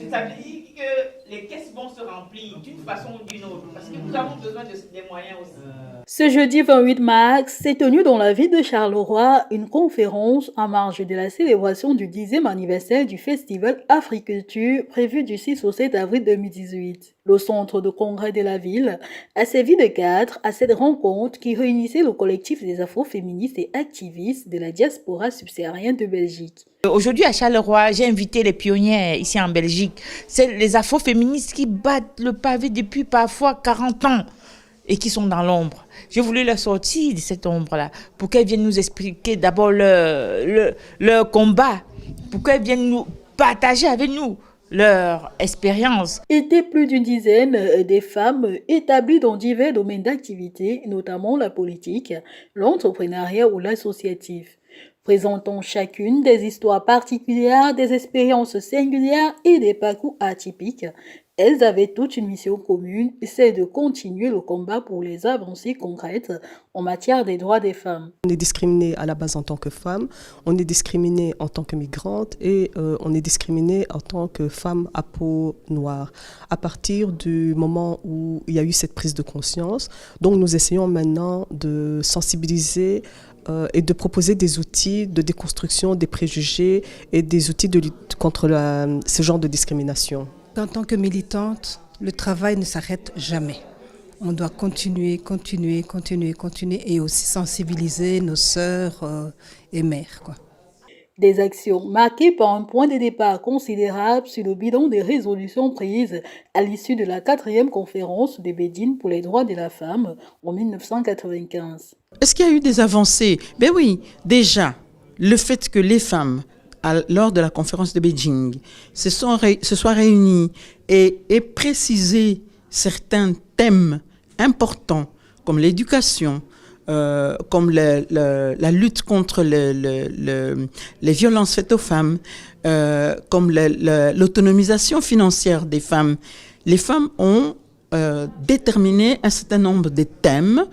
Ça veut dire que les caisses vont se remplir d'une façon ou d'une autre, parce que nous avons besoin des moyens aussi. Ce jeudi 28 mars s'est tenue dans la ville de Charleroi une conférence en marge de la célébration du 10e anniversaire du festival Africulture prévu du 6 au 7 avril 2018. Le centre de congrès de la ville a servi de cadre à cette rencontre qui réunissait le collectif des afroféministes et activistes de la diaspora subsaharienne de Belgique. Aujourd'hui à Charleroi, j'ai invité les pionnières ici en Belgique. C'est les afroféministes qui battent le pavé depuis parfois 40 ans et qui sont dans l'ombre. J'ai voulu leur sortir de cette ombre-là pour qu'elles viennent nous expliquer d'abord leur combat, pour qu'elles viennent nous partager avec nous leur expérience. Étaient plus d'une dizaine des femmes établies dans divers domaines d'activité, notamment la politique, l'entrepreneuriat ou l'associatif, présentant chacune des histoires particulières, des expériences singulières et des parcours atypiques. Elles avaient toute une mission commune, c'est de continuer le combat pour les avancées concrètes en matière des droits des femmes. On est discriminé à la base en tant que femme, on est discriminé en tant que migrante et on est discriminé en tant que femme à peau noire. À partir du moment où il y a eu cette prise de conscience, donc nous essayons maintenant de sensibiliser et de proposer des outils de déconstruction des préjugés et des outils de lutte contre ce genre de discrimination. En tant que militante, le travail ne s'arrête jamais. On doit continuer et aussi sensibiliser nos sœurs et mères, quoi. Des actions marquées par un point de départ considérable sur le bilan des résolutions prises à l'issue de la 4e conférence de Bédine pour les droits de la femme en 1995. Est-ce qu'il y a eu des avancées? Ben oui, déjà, le fait que les femmes, lors de la conférence de Beijing, se soient réunies et précisé certains thèmes importants comme l'éducation, comme la lutte contre les violences faites aux femmes, comme l'autonomisation financière des femmes. Les femmes ont déterminé un certain nombre de thèmes.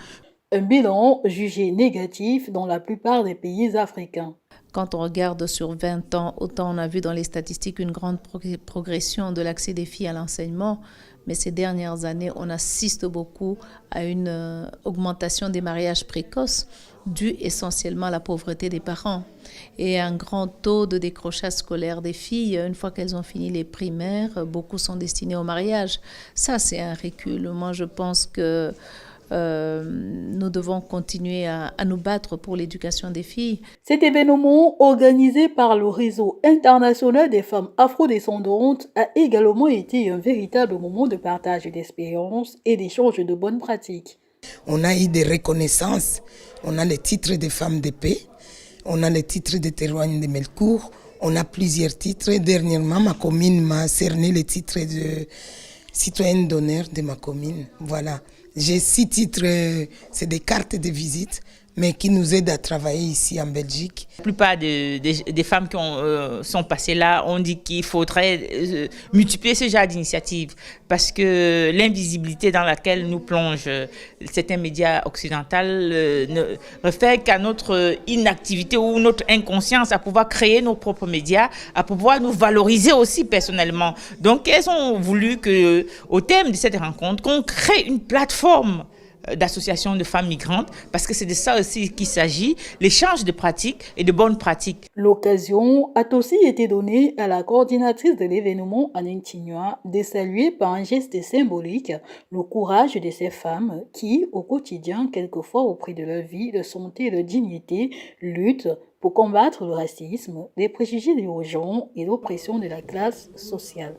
Un bilan jugé négatif dans la plupart des pays africains. Quand on regarde sur 20 ans, autant on a vu dans les statistiques une grande progression de l'accès des filles à l'enseignement, mais ces dernières années, on assiste beaucoup à une augmentation des mariages précoces due essentiellement à la pauvreté des parents et un grand taux de décrochage scolaire des filles. Une fois qu'elles ont fini les primaires, beaucoup sont destinées au mariage. Ça, c'est un recul. Moi, je pense que nous devons continuer à nous battre pour l'éducation des filles. Cet événement, organisé par le réseau international des femmes afrodescendantes, a également été un véritable moment de partage d'expériences et d'échange de bonnes pratiques. On a eu des reconnaissances, on a les titres de femmes de paix, on a les titres de témoignes de Melcourt, on a plusieurs titres. Dernièrement, ma commune m'a cerné le titre de citoyenne d'honneur de ma commune. Voilà. J'ai 6 titres, c'est des cartes de visite, mais qui nous aident à travailler ici en Belgique. La plupart des femmes qui sont passées là ont dit qu'il faudrait multiplier ce genre d'initiatives parce que l'invisibilité dans laquelle nous plongent certains médias occidentaux ne reflète qu'à notre inactivité ou notre inconscience à pouvoir créer nos propres médias, à pouvoir nous valoriser aussi personnellement. Donc elles ont voulu qu'au thème de cette rencontre, qu'on crée une plateforme d'associations de femmes migrantes, parce que c'est de ça aussi qu'il s'agit, l'échange de pratiques et de bonnes pratiques. L'occasion a aussi été donnée à la coordinatrice de l'événement, Anne Tignois, de saluer par un geste symbolique le courage de ces femmes qui, au quotidien, quelquefois au prix de leur vie, de santé et de dignité, luttent pour combattre le racisme, les préjugés des gens et l'oppression de la classe sociale.